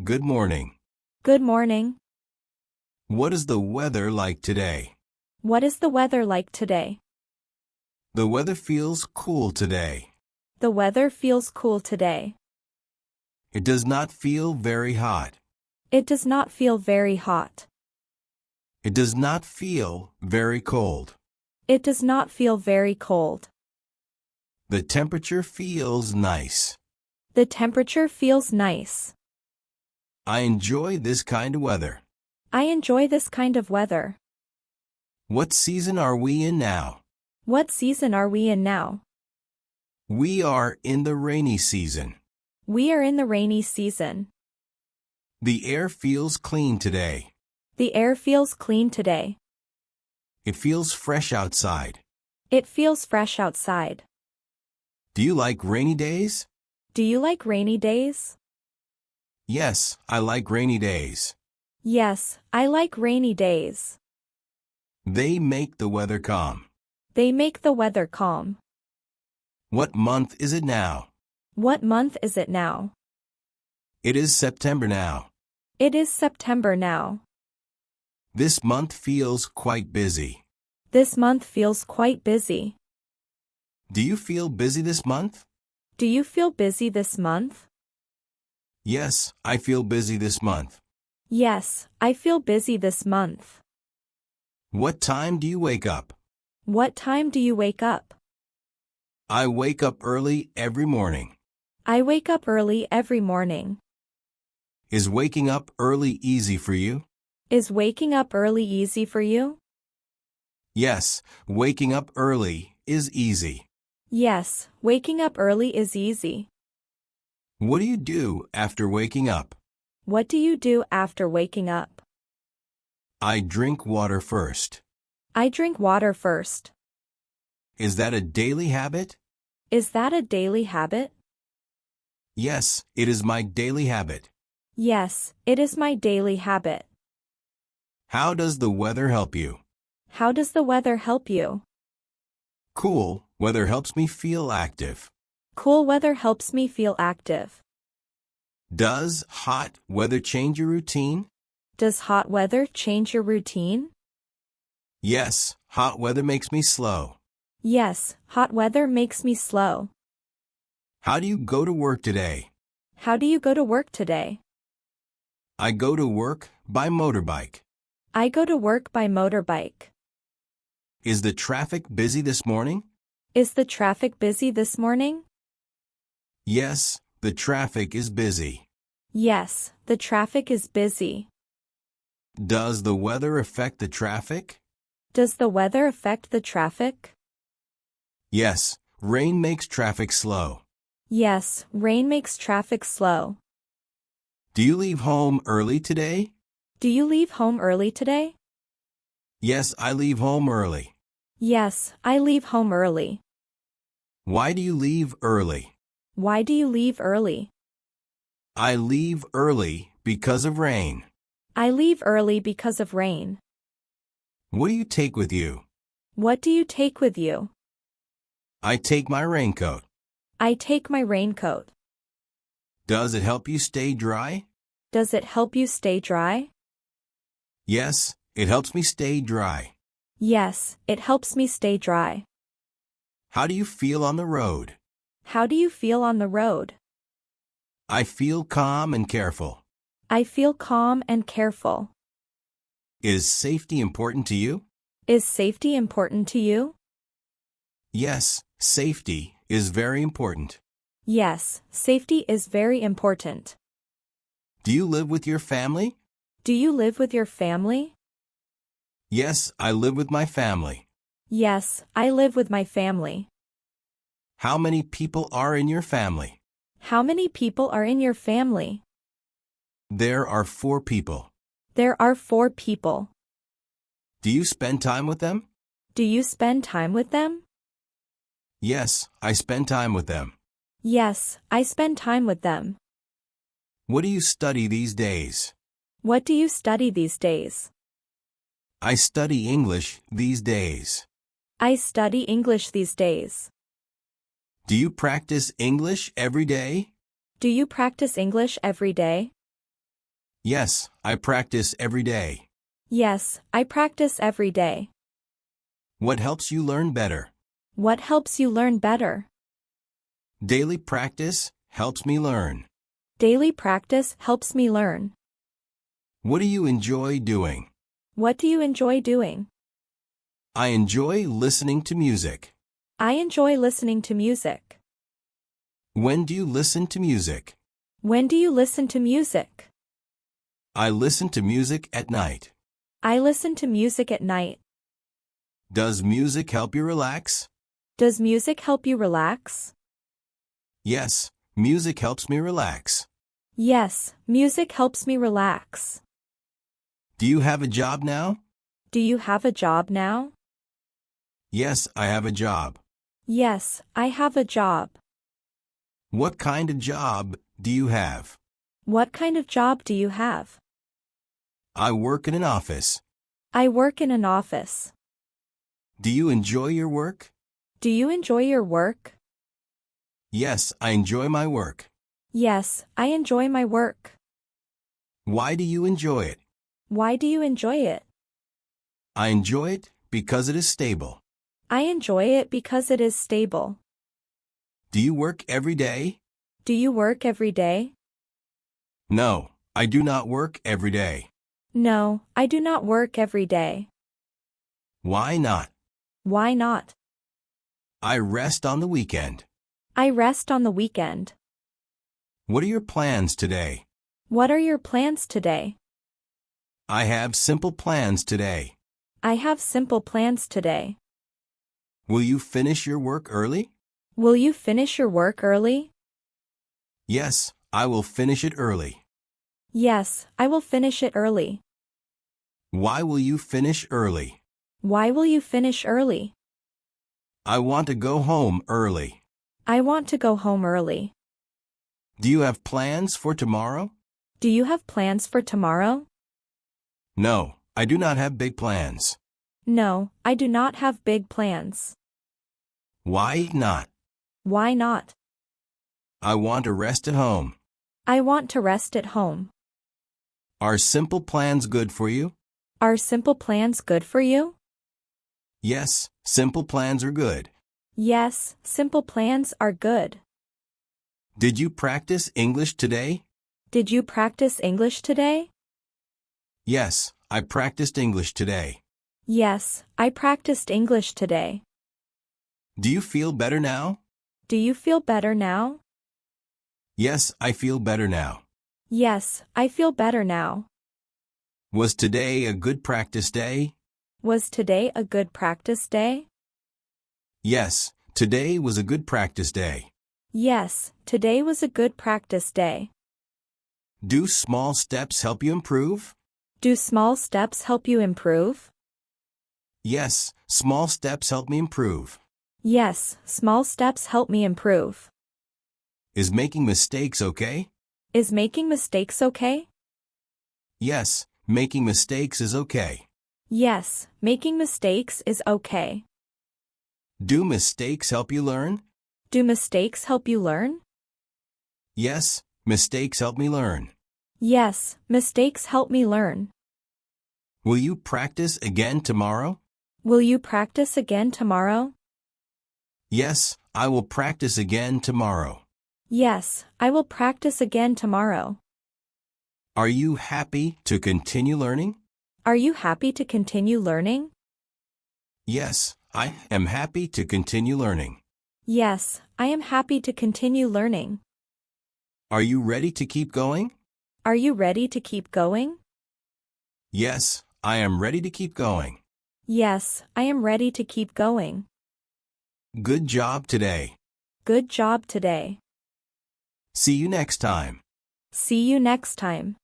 Good morning. Good morning. What is the weather like today? What is the weather like today? The weather feels cool today. The weather feels cool today. It does not feel very hot. It does not feel very hot. It does not feel very cold. It does not feel very cold. The temperature feels nice. The temperature feels nice. I enjoy this kind of weather. I enjoy this kind of weather. What season are we in now? What season are we in now? We are in the rainy season. We are in the rainy season. The air feels clean today. The air feels clean today. It feels fresh outside. It feels fresh outside. Do you like rainy days? Do you like rainy days? Yes, I like rainy days. Yes, I like rainy days. They make the weather calm. They make the weather calm. What month is it now? What month is it now? It is September now. It is September now. This month feels quite busy. This month feels quite busy. Do you feel busy this month? Do you feel busy this month? Yes, I feel busy this month. Yes, I feel busy this month. What time do you wake up? What time do you wake up? I wake up early every morning. I wake up early every morning. Is waking up early easy for you? Is waking up early easy for you? Yes, waking up early is easy. Yes, waking up early is easy. What do you do after waking up? What do you do after waking up? I drink water first. I drink water first. Is that a daily habit? Is that a daily habit? Yes, it is my daily habit. Yes, it is my daily habit. How does the weather help you? How does the weather help you? Cool weather helps me feel active. Cool weather helps me feel active. Does hot weather change your routine? Does hot weather change your routine? Yes, hot weather makes me slow. Yes, hot weather makes me slow. How do you go to work today? How do you go to work today? I go to work by motorbike. I go to work by motorbike. Is the traffic busy this morning? Is the traffic busy this morning? Yes, the traffic is busy. Yes, the traffic is busy. Does the weather affect the traffic? Does the weather affect the traffic? Yes, rain makes traffic slow. Yes, rain makes traffic slow. Do you leave home early today? Do you leave home early today? Yes, I leave home early. Yes, I leave home early. Why do you leave early? Why do you leave early? I leave early because of rain. I leave early because of rain. What do you take with you? What do you take with you? I take my raincoat. I take my raincoat. Does it help you stay dry? Does it help you stay dry? Yes, it helps me stay dry. Yes, it helps me stay dry. How do you feel on the road? How do you feel on the road? I feel calm and careful. I feel calm and careful. Is safety important to you? Is safety important to you? Yes, safety is very important. Yes, safety is very important. Do you live with your family? Do you live with your family? Yes, I live with my family. Yes, I live with my family. How many people are in your family? How many people are in your family? There are 4 people. There are 4 people. Do you spend time with them? Do you spend time with them? Yes, I spend time with them. Yes, I spend time with them. What do you study these days? What do you study these days? I study English these days. I study English these days. Do you practice English every day? Do you practice English every day? Yes, I practice every day. Yes, I practice every day. What helps you learn better? What helps you learn better? Daily practice helps me learn. Daily practice helps me learn. What do you enjoy doing? What do you enjoy doing? I enjoy listening to music. I enjoy listening to music. When do you listen to music? When do you listen to music? I listen to music at night. I listen to music at night. Does music help you relax? Does music help you relax? Yes, music helps me relax. Yes, music helps me relax. Do you have a job now? Do you have a job now? Yes, I have a job. Yes, I have a job. What kind of job do you have? What kind of job do you have? I work in an office. I work in an office. Do you enjoy your work? Do you enjoy your work? Yes, I enjoy my work. Yes, I enjoy my work. Why do you enjoy it? Why do you enjoy it? I enjoy it because it is stable. I enjoy it because it is stable. Do you work every day? Do you work every day? No, I do not work every day. No, I do not work every day. Why not? Why not? I rest on the weekend. I rest on the weekend. What are your plans today? What are your plans today? I have simple plans today. I have simple plans today. Will you finish your work early? Will you finish your work early? Yes, I will finish it early. Yes, I will finish it early. Why will you finish early? Why will you finish early? I want to go home early. I want to go home early. Do you have plans for tomorrow? Do you have plans for tomorrow? No, I do not have big plans. No, I do not have big plans. Why not? Why not? I want to rest at home. I want to rest at home. Are simple plans good for you? Are simple plans good for you? Yes, simple plans are good. Yes, simple plans are good. Did you practice English today? Did you practice English today? Yes, I practiced English today. Yes, I practiced English today. Do you feel better now? Do you feel better now? Yes, I feel better now. Yes, I feel better now. Was today a good practice day? Was today a good practice day? Yes, today was a good practice day. Yes, today was a good practice day. Do small steps help you improve? Do small steps help you improve? Yes, small steps help me improve. Yes, small steps help me improve. Is making mistakes okay? Is making mistakes okay? Yes, making mistakes is okay. Yes, making mistakes is okay. Do mistakes help you learn? Do mistakes help you learn? Yes, mistakes help me learn. Yes, mistakes help me learn. Will you practice again tomorrow? Will you practice again tomorrow? Yes, I will practice again tomorrow. Yes, I will practice again tomorrow. Are you happy to continue learning? Are you happy to continue learning? Yes, I am happy to continue learning. Yes, I am happy to continue learning. Are you ready to keep going? Are you ready to keep going? Yes, I am ready to keep going. Yes, I am ready to keep going. Good job today. Good job today. See you next time. See you next time.